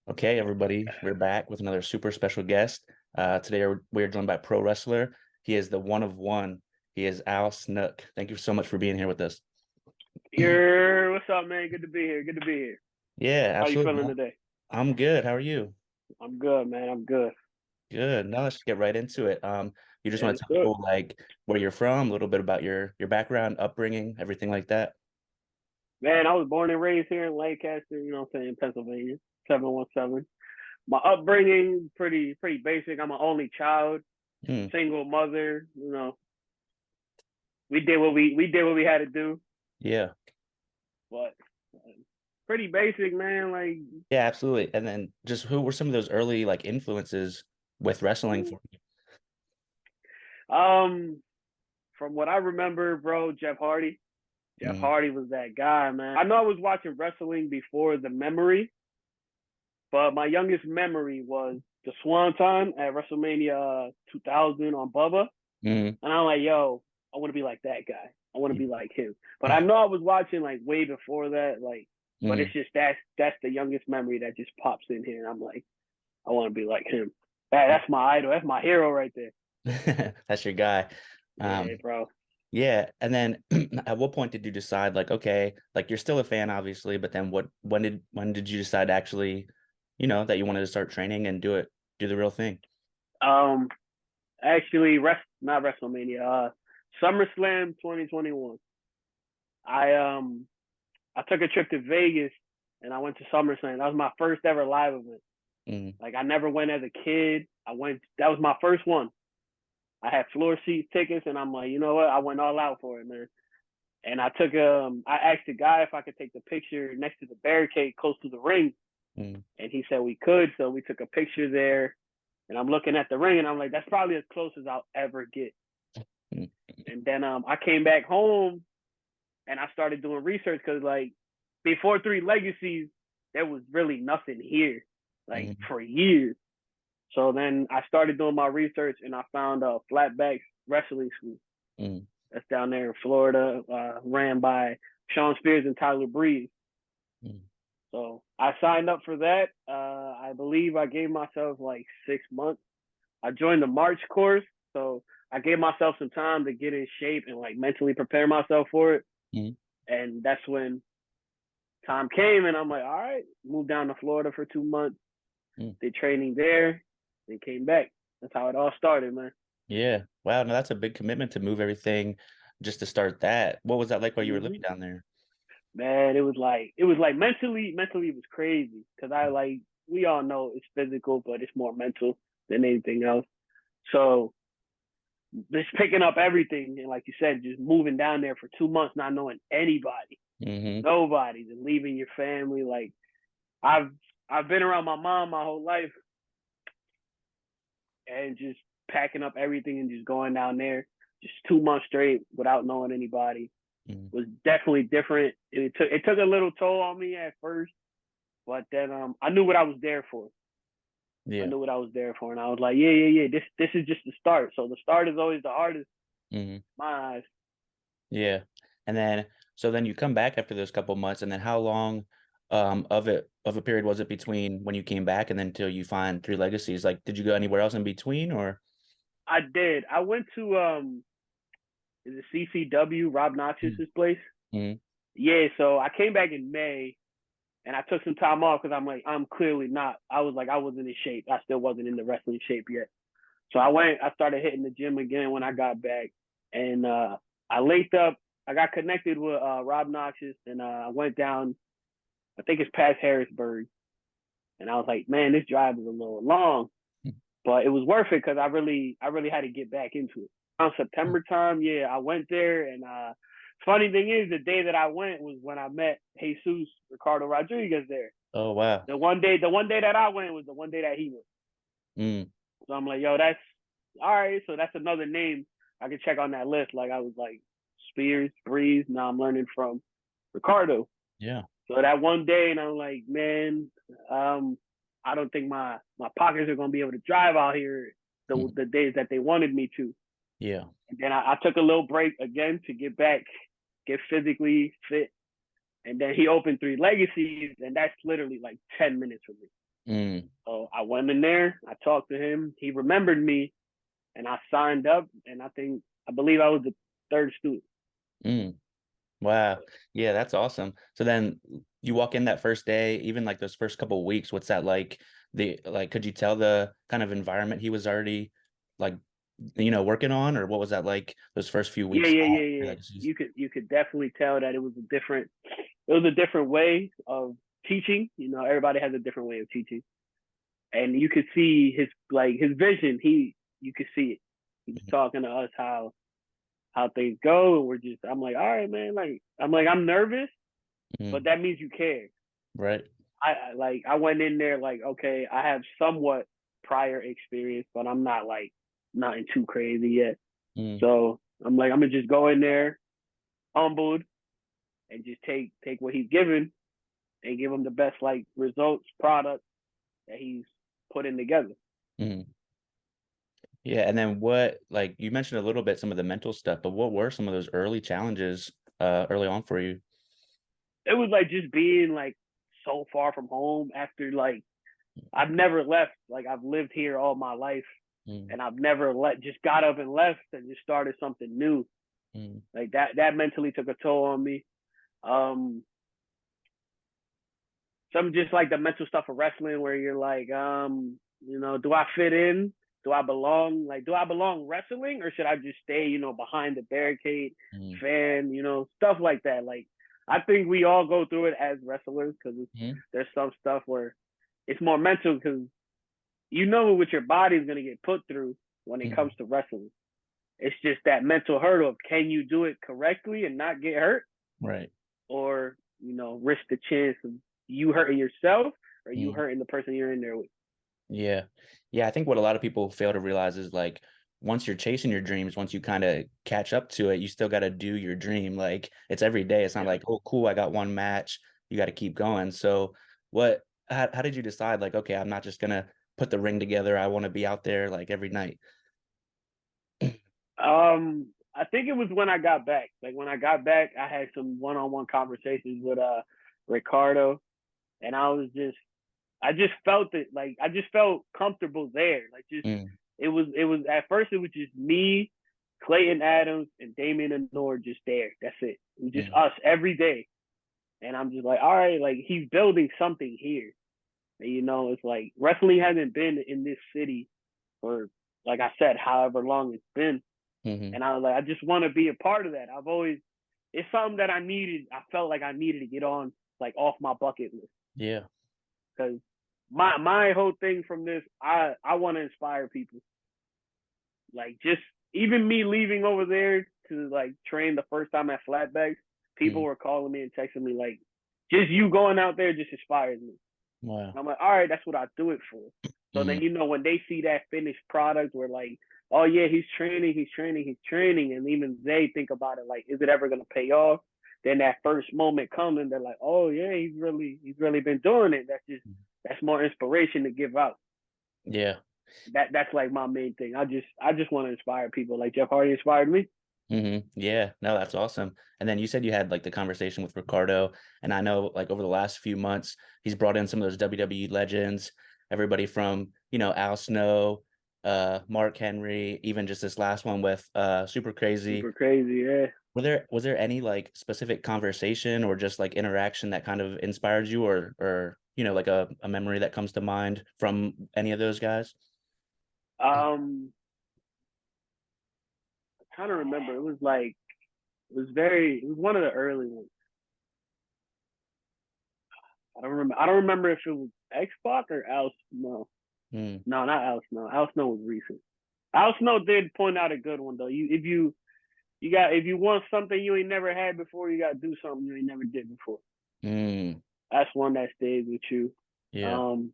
Okay, everybody, we're back with another super special guest. Today we're joined by pro wrestler. He is the one of one. He is Al Snook. Thank you so much for being here with us. What's up, man? Good to be here. Good to be here. Yeah, How you absolutely, feeling man. today? I'm good. How are you? I'm good, man. I'm good. Good. Now let's get right into it. You just Yeah, want let's to tell do it. people like where you're from, a little bit about your background, upbringing, everything like that. Man, I was born and raised here in Lancaster, what I'm saying, Pennsylvania, 717. My upbringing, pretty basic. I'm an only child, Hmm. single mother, we did what we had to do, Yeah. but pretty basic, man. Yeah, absolutely. And then just who were some of those early like influences with wrestling for you? um, from what I remember, bro, Jeff Hardy. Jeff Mm, Hardy was that guy, man. I know I was watching wrestling before the memory, but my youngest memory was the Swanton at WrestleMania 2000 on Bubba. mm, And I'm like, yo, I want to be like that guy. I want to be like him. But I know I was watching like way before that, but mm. it's just that's the youngest memory that just pops in here. And I'm like, I want to be like him. That's my idol. That's my hero right there. That's your guy. Yeah, Um, bro. Yeah, and then at what point did you decide like okay, like you're still a fan obviously, but then when did you decide actually, that you wanted to start training and do the real thing? Um, actually, not WrestleMania. SummerSlam 2021. I I took a trip to Vegas and I went to SummerSlam. That was my first ever live event. Mm, Like I never went as a kid. I went. That was my first one. I had floor seat tickets, and I'm like, you know what? I went all out for it, man. And I asked the guy if I could take the picture next to the barricade close to the ring, mm, and he said we could. So we took a picture there, and I'm looking at the ring, and I'm like, that's probably as close as I'll ever get. mm, And then I came back home and I started doing research because like before Three Legacies, there was really nothing here, like mm, for years. So then I started doing my research and I found a Flatbacks Wrestling School mm, that's down there in Florida, ran by Sean Spears and Tyler Breeze. mm, So I signed up for that. I believe I gave myself like 6 months. I joined the March course, so I gave myself some time to get in shape and like mentally prepare myself for it. mm, And that's when time came, and I'm like, all right, moved down to Florida for 2 months, mm. did training there, then came back. That's how it all started, man. Yeah. Wow, no, that's a big commitment to move everything just to start that. What was that like while you were living Mm-hmm. down there? Man, it was like mentally it was crazy because I like we all know it's physical, but it's more mental than anything else. So just picking up everything and like you said, just moving down there for 2 months, not knowing anybody, Hmm. nobody, and leaving your family. Like I've I've been around my mom my whole life, and just packing up everything and just going down there, just 2 months straight without knowing anybody Mm. was definitely different. It took a little toll on me at first, but then I knew what I was there for. I Yeah. knew what I was there for, and I was like, yeah. This is just the start. So the start is always the hardest, Hmm. in my eyes. Yeah. And then so then you come back after those couple months, and then how long of a period was it between when you came back and then till you find Three Legacies? Like, did you go anywhere else in between or? I did. I went to is it CCW Rob Noxus's place? Mm-hmm. Yeah. So I came back in May, and I took some time off because I'm like I'm clearly not. I was like I wasn't in shape. I still wasn't in the wrestling shape yet. So I started hitting the gym again when I got back, and I linked up. I got connected with Rob Noxious, and I went down. I think it's past Harrisburg, and I was like, man, this drive is a little long, but it was worth it because I really had to get back into it. Around September time, yeah, I went there, and funny thing is, the day that I went was when I met Jesus Ricardo Rodriguez there. Oh wow. The one day that I went was the one day that he went. Mm, So I'm like, yo, that's all right. So that's another name I could check on that list. Like I was like Spears, Breeze. Now I'm learning from Ricardo. yeah. So that one day, and I'm like, man, um, I don't think my pockets are gonna be able to drive out here Mm, the days that they wanted me to. yeah. And then I took a little break again to get back, get physically fit. And then he opened Three Legacies, and that's literally like 10 minutes from me. Mm, So I went in there, I talked to him, he remembered me, and I signed up. And I believe I was the third student. mm. Wow. Yeah, that's awesome. So then you walk in that first day, even like those first couple of weeks, what's that like? Could you tell the kind of environment he was already like, working on, or what was that like those first few Yeah, weeks yeah, at yeah, yeah. Legacies? You could definitely tell that it was a different way of teaching. Everybody has a different way of teaching, and you could see his vision. You could see it. He was talking to us how things go, and I'm like, all right, man. I'm nervous, but Mm, that means you care. right. I went in there like, okay, I have somewhat prior experience, but I'm not like nothing too crazy yet. Mm, So I'm like, I'm gonna just go in there humbled and just take what he's given and give him the best like results product that he's putting together. mm. Yeah, and then what, like you mentioned a little bit some of the mental stuff, but what were some of those early challenges early on for you? It was like just being like so far from home after like I've never left. Like I've lived here all my life Mm, and I've never just got up and left and just started something new. mm, Like that mentally took a toll on me. Um some just like the mental stuff of wrestling where you're like, do I fit in? Do I belong? Like, do I belong wrestling or should I just stay, behind the barricade, mm, fan, stuff like that. Like, I think we all go through it as wrestlers because mm, there's some stuff where it's more mental because you know what your body's gonna get put through when it comes mm. to wrestling. It's just that mental hurdle of can you do it correctly and not get hurt, Right. or risk the chance of you hurting yourself or you Mm. hurting the person you're in there with. Yeah. Yeah, I think what a lot of people fail to realize is like once you're chasing your dreams, once you kind of catch up to it, you still got to do your dream. Like it's every day. It's not Yeah. like, oh, cool, I got one match. You got to keep going. So how did you decide like, okay, I'm not just gonna put the ring together. I want to be out there like every night. I think it was when I got back. Like when I got back, I had some one-on-one conversations with Ricardo, and I just felt it. Like I just felt comfortable there. Like just Mm, it was at first it was just me, Clayton Adams, and Damian Anor just there. That's it. It was just mm, us every day, and I'm just like, all right, like he's building something here. And, it's like wrestling hasn't been in this city for, like I said, however long it's been. hmm. And I was like, I just want to be a part of that. It's something that I felt like I needed to get on, like off my bucket list. Yeah. Because my whole thing from this, I want to inspire people. Like just even me leaving over there to like train the first time at Flatbacks, people Mm, were calling me and texting me like, just you going out there just inspires me. wow. And I'm like, all right, that's what I do it for. So then, Mm, when they see that finished product, we're like, oh yeah, he's training, he's training, he's training, and even they think about it like, is it ever gonna pay off? Then that first moment comes, and they're like, oh yeah, he's really been doing it. That's more inspiration to give out. yeah. That's like my main thing. I just want to inspire people. Like Jeff Hardy inspired me. Yeah, no, that's awesome. And then you said you had like the conversation with Ricardo, and I know like over the last few months, he's brought in some of those WWE legends, everybody from, Al Snow, Mark Henry, even just this last one with Super Crazy. Super crazy, yeah. Was there any like specific conversation or just like interaction that kind of inspired you or like a memory that comes to mind from any of those guys? Um, I kind of remember it was like it was one of the early ones. I don't remember if it was Xbox or Al Snow. Mm, No, not Al Snow. Al Snow was recent. Al Snow did point out a good one though. If you want something you ain't never had before, you gotta do something you ain't never did before. mm, That's one that stays with you. yeah. Um,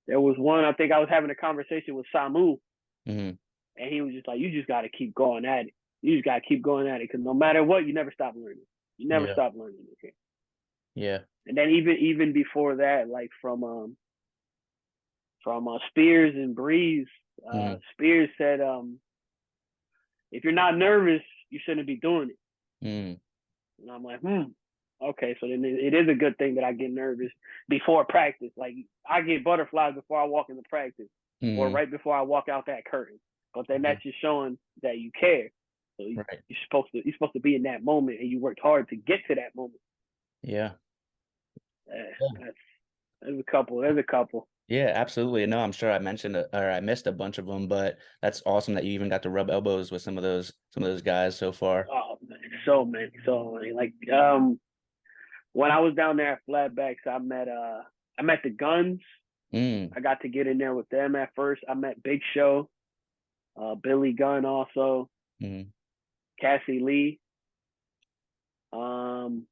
there was one I think I was having a conversation with Samu, Hmm. and he was just like, "You just gotta keep going at it. You just gotta keep going at it because no matter what, you never stop learning. You never Yeah. stop learning." Okay. Yeah. And then even before that, like from Spears and Breeze, Hmm. Spears said, if you're not nervous, you shouldn't be doing it. Mm, And I'm like, hmm. Okay, so then it is a good thing that I get nervous before practice. Like I get butterflies before I walk into practice, or Mm, right before I walk out that curtain. But then yeah, that's just showing that you care. So right. you're supposed to be in that moment, and you worked hard to get to that moment. Yeah. Yeah. That's there's a couple. There's a couple. Yeah, absolutely. No, I'm sure I mentioned or I missed a bunch of them, but that's awesome that you even got to rub elbows with some of those guys so far. Oh man, so many, so many. Like when I was down there at Flatbacks, I met the Guns. Mm, I got to get in there with them at first. I met Big Show, Billy Gunn also, mm, Cassie Lee, um,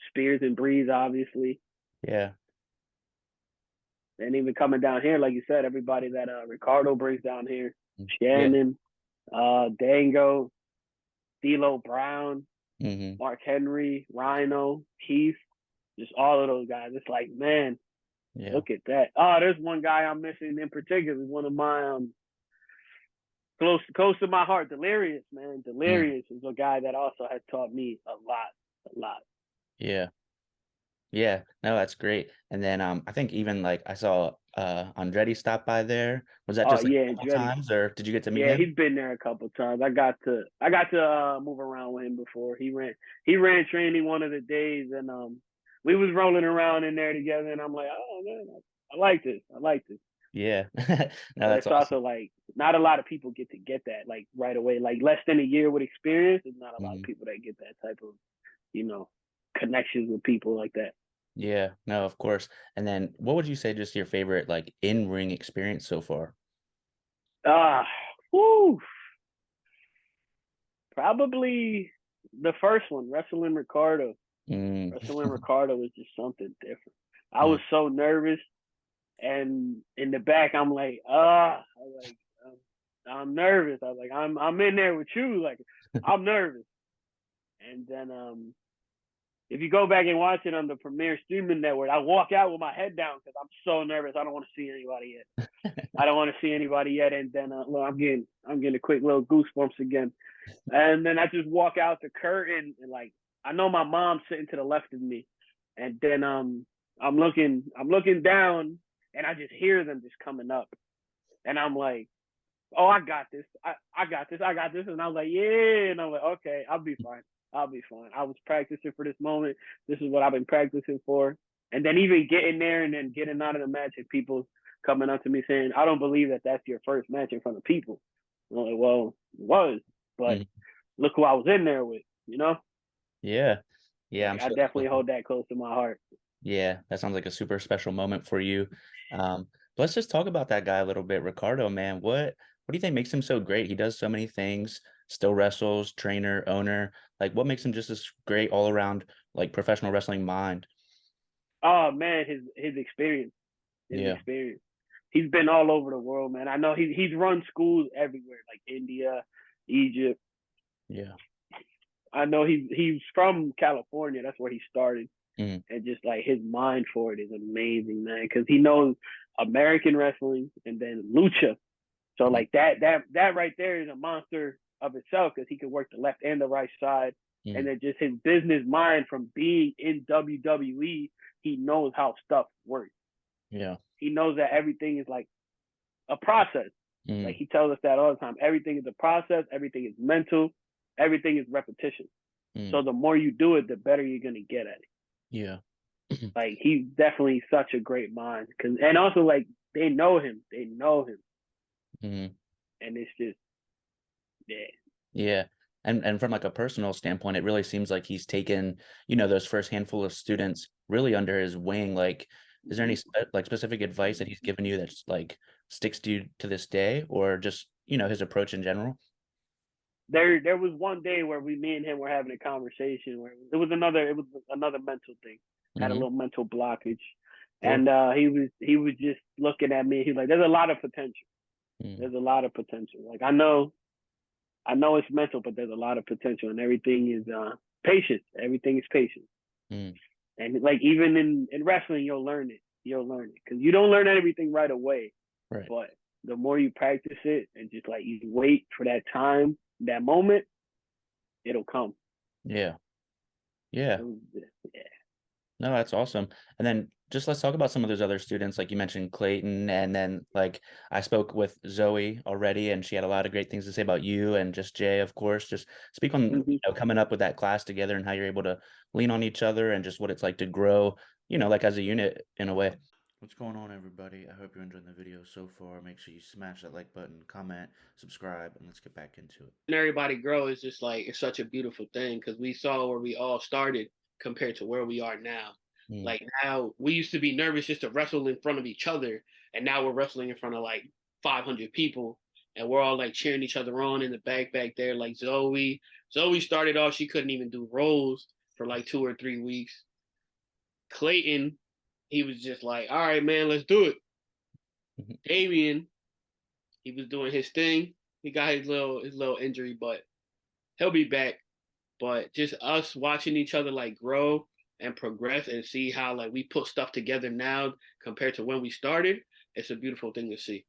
Spears and Breeze, obviously. yeah. And even coming down here, like you said, everybody that Ricardo brings down here, Mm, yeah. Shannon, Dango, D'Lo Brown, Hmm. Mark Henry, Rhino, Keith, just all of those guys. It's like, man, Yeah. look at that. Oh, there's one guy I'm missing in particular. One of my close to my heart, Delirious, man. Mm, Delirious is a guy that also has taught me a lot. yeah. Yeah. No, that's great. And then I think even like I saw Andretti stop by there. Was that Oh just like yeah, a couple Andretti. times or did you get to meet Yeah, him? he's been there a couple of times. I got to move around with him before. He ran training one of the days, and we was rolling around in there together, and I'm like, oh man, I like this. I like this. Yeah. No, But that's it's awesome. also like not a lot of people get to get that like right away. Like less than a year with experience, there's not a lot of Mhm. people that get that type of you know connections with people like that. Yeah. No, of course. And then what would you say just your favorite like in-ring experience so far? Ah, whoo, probably the first one, wrestling Ricardo. Mm. Wrestling Ricardo was just something different. I Mm. was so nervous, and in the back, I'm like, ah, I'm nervous. I was like, I'm in there with you, like I'm nervous. And then if you go back and watch it on the Premier streaming network, I walk out with my head down because I'm so nervous. I don't want to see anybody yet. I don't want to see anybody yet. And then well, I'm getting a quick little goosebumps again. And then I just walk out the curtain and like I know my mom's sitting to the left of me. And then I'm looking down and I just hear them just coming up. And I'm like, oh, I got this. I got this. I got this. And I was like, yeah. And I'm like, okay, I'll be fine. I'll be fine. I was practicing for this moment. This is what I've been practicing for. And then even getting there and then getting out of the match and people coming up to me saying, I don't believe that that's your first match in front of people. I'm like, well, it was, but Mm. look who I was in there with, you know? Yeah. Yeah, Like I'm I sure that definitely hold that close to my heart. yeah, that sounds like a super special moment for you. Let's just talk about that guy a little bit, Ricardo, man. What do you think makes him so great? He does so many things, still wrestles, trainer, owner. Like what makes him just this great all around like professional wrestling mind? Oh man, his Yeah. experience. He's been all over the world, man. I know he's run schools everywhere, like India, Egypt. Yeah. I know he's from California. That's where he started, Mm, and just like his mind for it is amazing, man. Because he knows American wrestling and then lucha. So mm, like that right there is a monster of itself because he can work the left and the right side, and mm. then just his business mind from being in WWE, he knows how stuff works. Yeah. He knows that everything is like a process. Like Mm, he tells us that all the time. Everything is a process. Everything is mental. Everything is repetition. mm. So the more you do it, the better you're gonna get at it. Yeah. Like he's definitely such a great mind. Cause and also like they know him. They know him. Mm. And it's just yeah. Yeah. And from like a personal standpoint, it really seems like he's taken, those first handful of students really under his wing. Like, is there any like specific advice that he's given you that's like sticks to you to this day, or just, his approach in general? There was one day where me and him were having a conversation where it was another mental thing. Had a Hmm. little mental blockage. Sure. And he was just looking at me. He's like, there's a lot of potential. Mm, There's a lot of potential. Like I know it's mental, but there's a lot of potential, and everything is patience. Everything is patience, mm, and like even in wrestling, you'll learn it. You'll learn it because you don't learn everything right away, right. but the more you practice it and just like you wait for that time, that moment, it'll come. Yeah. Yeah. Yeah. No, that's awesome. And then just let's talk about some of those other students. Like you mentioned Clayton, and then like I spoke with Zoe already, and she had a lot of great things to say about you and just Jay, of course. Just speak on, Mhm. coming up with that class together and how you're able to lean on each other and just what it's like to grow, like as a unit in a way. What's going on, everybody? I hope you're enjoying the video so far. Make sure you smash that like button, comment, subscribe, and let's get back into it. And everybody grow is just like it's such a beautiful thing because we saw where we all started compared to where we are now. Mm. Like now, we used to be nervous just to wrestle in front of each other, and now we're wrestling in front of like 500 people, and we're all like cheering each other on in the back there. Like Zoe started off, she couldn't even do rolls for like 2 or 3 weeks. Clayton, he was just like, "All right, man, let's do it." Mhm. Damien, he was doing his thing. He got his little injury, but he'll be back. But just us watching each other like grow and progress and see how like we put stuff together now compared to when we started, it's a beautiful thing to see.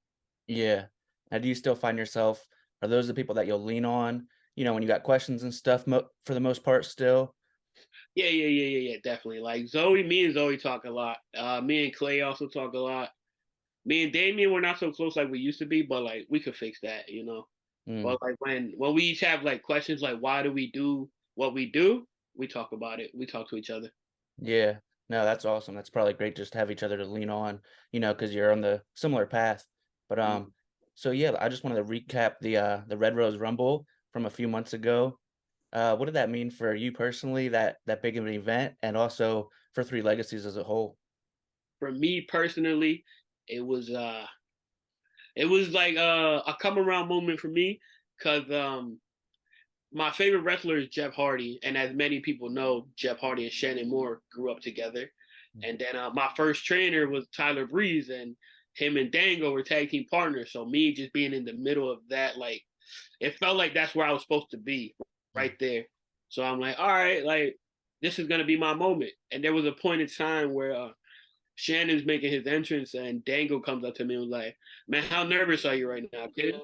Yeah. Now, do you still find yourself, are those the people that you'll lean on, when you got questions and stuff for the most part still? Yeah, definitely. Like me and Zoe talk a lot. Me and Clay also talk a lot. Me and Damien, we're not so close like we used to be, but like we could fix that. Mm. But like when we each have like questions like why do we do what we do, we talk about it. We talk to each other. Yeah. No, that's awesome. That's probably great just to have each other to lean on, because you're on the similar path. But Mm. so yeah, I just wanted to recap the Red Rose Rumble from a few months ago. What did that mean for you personally, that big of an event, and also for Three Legacies as a whole? For me personally, it was it was like a come around moment for me because my favorite wrestler is Jeff Hardy, and as many people know, Jeff Hardy and Shannon Moore grew up together. Mm. And then my first trainer was Tyler Breeze, and him and Dango were tag team partners. So me just being in the middle of that, like it felt like that's where I was supposed to be, Mm. right there. So I'm like, all right, like this is gonna be my moment. And there was a point in time where Shannon's making his entrance, and Dango comes up to me and was like, "Man, how nervous are you right now, kid?"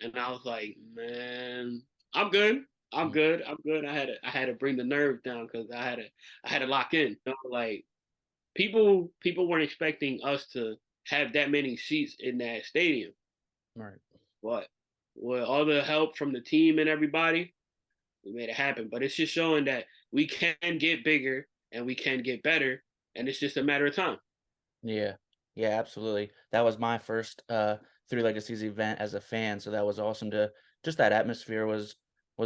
And I was like, "Man, I'm good. I'm Mm. good. I'm good." I had to bring the nerve down because I had to lock in. Like people weren't expecting us to have that many seats in that stadium, Right. but with all the help from the team and everybody, we made it happen. But it's just showing that we can get bigger and we can get better, and it's just a matter of time. Yeah. Yeah, absolutely. That was my first Three Legacies event as a fan, so that was awesome to just that atmosphere was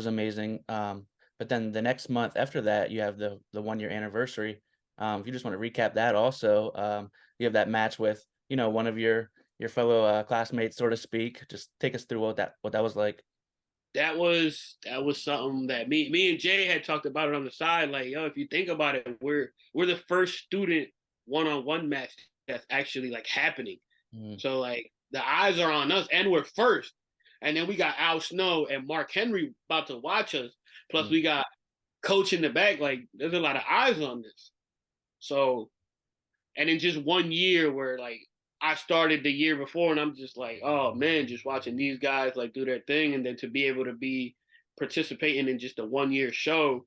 amazing. But then the next month after that, you have the 1 year anniversary. If you just want to recap that also, you have that match with, one of your fellow classmates, so to speak. Just take us through what that was like. That was something that me and Jay had talked about it on the side. Like, yo, if you think about it, we're the first student one-on-one match that's actually like happening. Mm. So like the eyes are on us, and we're first. And then we got Al Snow and Mark Henry about to watch us. Plus Mm. we got Coach in the back. Like, there's a lot of eyes on this. So, and in just 1 year, where like I started the year before, and I'm just like, oh man, just watching these guys like do their thing, and then to be able to be participating in just a 1 year show,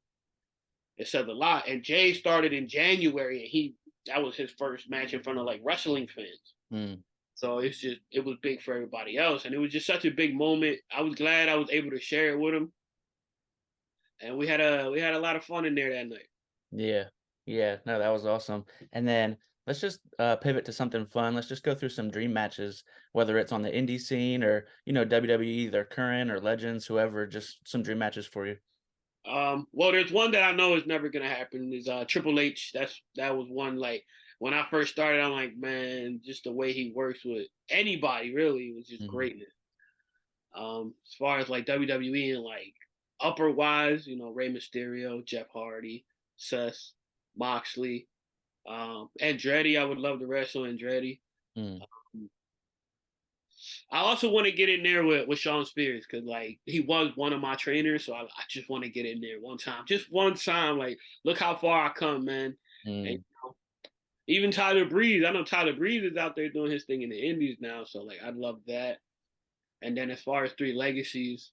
it says a lot. And Jay started in January, and that was his first match in front of like wrestling fans. Mm. So it was big for everybody else, and it was just such a big moment. I was glad I was able to share it with him, and we had a lot of fun in there that night. Yeah. Yeah. No, that was awesome. And then let's just pivot to something fun. Let's just go through some dream matches, whether it's on the indie scene or, WWE, either current or legends, whoever, just some dream matches for you. Well, there's one that I know is never gonna happen. Is Triple H. That was one like when I first started. I'm like, man, just the way he works with anybody really was just Hmm. greatness. As far as like WWE and like upper wise, Rey Mysterio, Jeff Hardy, Seth, Moxley, Andretti. I would love to wrestle Andretti. Mm. I also want to get in there with Sean Spears because like he was one of my trainers, so I just want to get in there one time, just one time. Like, look how far I come, man. And Mm. even Tyler Breeze, I know Tyler Breeze is out there doing his thing in the Indies now, so like I'd love that. And then as far as Three Legacies,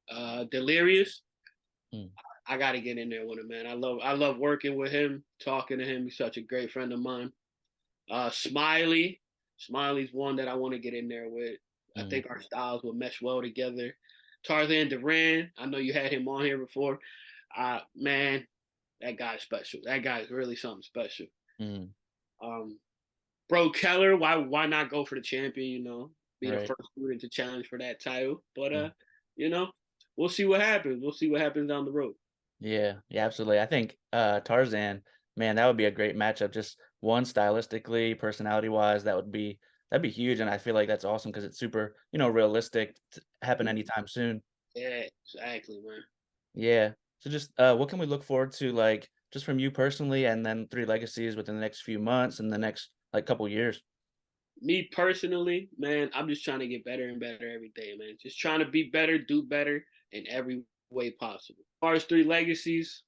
Delirious, Mm. I got to get in there with him, man. I love working with him, talking to him. He's such a great friend of mine. Smiley, Smiley's one that I want to get in there with. I Mhm. think our styles will mesh well together. Tarzan Duran, I know you had him on here before. Man, that guy's special. That guy's really something special. Mhm. Um, Bro Keller, why not go for the champion? Be the Right. first student to challenge for that title. But Mm. you know, we'll see what happens. We'll see what happens down the road. Yeah, yeah, absolutely. I think Tarzan, man, that would be a great matchup. Just one stylistically, personality-wise, that'd be huge, and I feel like that's awesome because it's super, realistic to happen anytime soon. Yeah, exactly, man. Yeah. So just what can we look forward to, like, just from you personally, and then Three Legacies within the next few months and the next like couple years? Me personally, man, I'm just trying to get better and better every day, man. Just trying to be better, do better in every way possible. As far as Three Legacies,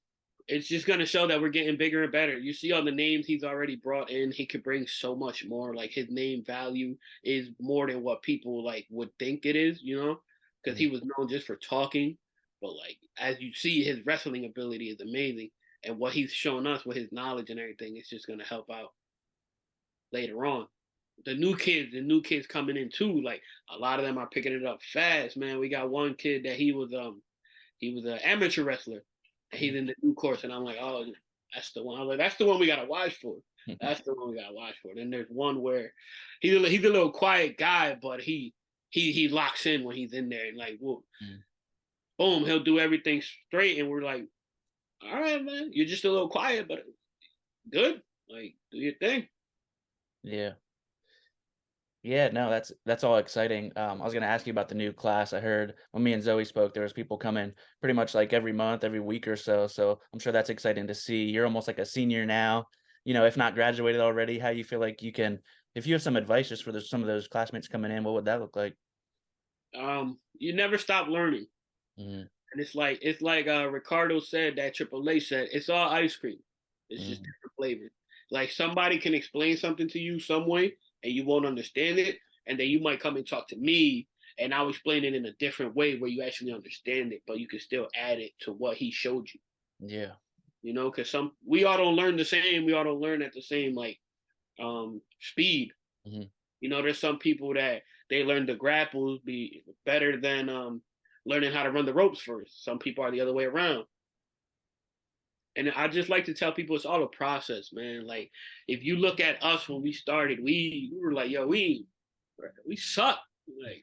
it's just gonna show that we're getting bigger and better. You see all the names he's already brought in. He could bring so much more. Like his name value is more than what people like would think it is, because he Mhm. was known just for talking. But like as you see, his wrestling ability is amazing. And what he's shown us with his knowledge and everything, it's just gonna help out later on. The new kids coming in too, like a lot of them are picking it up fast, man. We got one kid that he was an amateur wrestler and he's Mhm. in the new course, and I'm like, oh, that's the one. I was like, that's the one we gotta watch for. That's the one we gotta watch for. Then there's one where he's a little quiet guy, but he locks in when he's in there, and like, whoa, Mhm. boom, he'll do everything straight, and we're like, all right, man, you're just a little quiet, but good. Like, do your thing. Yeah. Yeah, no, that's all exciting. I was gonna ask you about the new class. I heard when me and Zoe spoke, there was people coming pretty much like every month, every week or so. So I'm sure that's exciting to see. You're almost like a senior now, if not graduated already. How you feel like you can, if you have some advice just for some of those classmates coming in, what would that look like? You never stop learning. Mhm. And it's like Ricardo said, that Triple H said, it's all ice cream. It's just Mhm. different flavors. Like somebody can explain something to you some way and you won't understand it. And then you might come and talk to me and I'll explain it in a different way where you actually understand it, but you can still add it to what he showed you. Yeah. Because we all don't learn the same, we all don't learn at the same like speed. Mhm. There's some people that they learn to grapple be better than learning how to run the ropes first. Some people are the other way around. And I just like to tell people it's all a process, man. Like if you look at us when we started, we were like, yo, we suck. Like,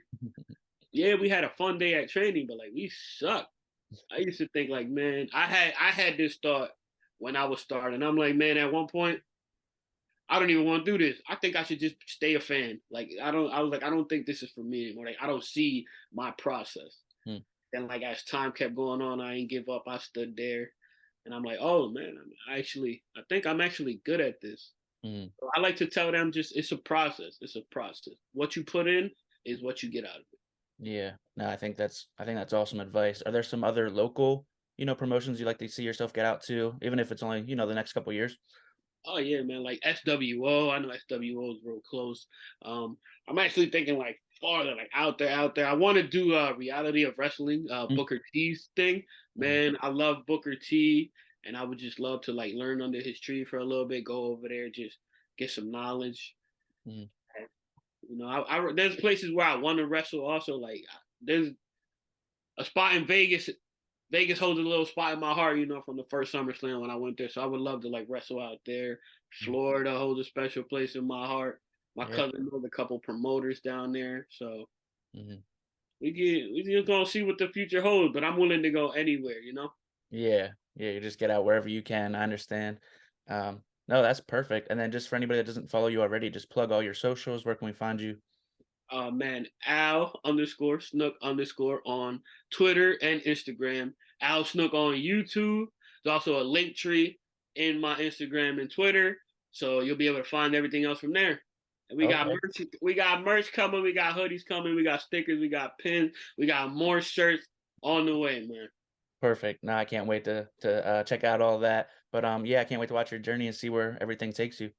yeah, we had a fun day at training, but like we suck. I used to think like, man, I had this thought when I was starting. I'm like, man, at one point, I don't even want to do this. I think I should just stay a fan. Like I was like, I don't think this is for me anymore. Like I don't see my process. Mhm. And like as time kept going on, I ain't give up. I stood there, and I'm like, oh man, I think I'm actually good at this. Mhm. So I like to tell them just it's a process. It's a process. What you put in is what you get out of it. Yeah. No, I think that's awesome advice. Are there some other local, promotions you like to see yourself get out to, even if it's only, the next couple years? Oh yeah, man. Like SWO, I know SWO is real close. I'm actually thinking like farther, like out there. I want to do a reality of wrestling, Booker T's thing. Mhm. Man, I love Booker T, and I would just love to like learn under his tree for a little bit, go over there, just get some knowledge. Mhm. And, there's places where I want to wrestle. Also, like there's a spot in Vegas. Vegas holds a little spot in my heart, from the first SummerSlam when I went there. So I would love to like wrestle out there. Mhm. Florida holds a special place in my heart. My Yeah. cousin knows a couple promoters down there, so Mhm. we just gonna see what the future holds. But I'm willing to go anywhere. Yeah. Yeah, you just get out wherever you can, I understand. No, that's perfect, and then just for anybody that doesn't follow you already, just plug all your socials, where can we find you? Man, Al underscore Snook underscore on Twitter and Instagram. Al Snook on YouTube. There's also a link tree in my Instagram and Twitter, so you'll be able to find everything else from there. And we got Okay, merch. We got merch coming. We got hoodies coming. We got stickers. We got pins. We got more shirts on the way, man. perfect. No, I can't wait to check out all that, but, yeah, I can't wait to watch your journey and see where everything takes you.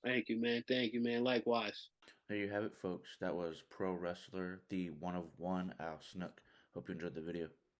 Thank you, man. Thank you, man. Likewise. There you have it, folks. That was pro wrestler, the one of one, Al Snook. Hope you enjoyed the video.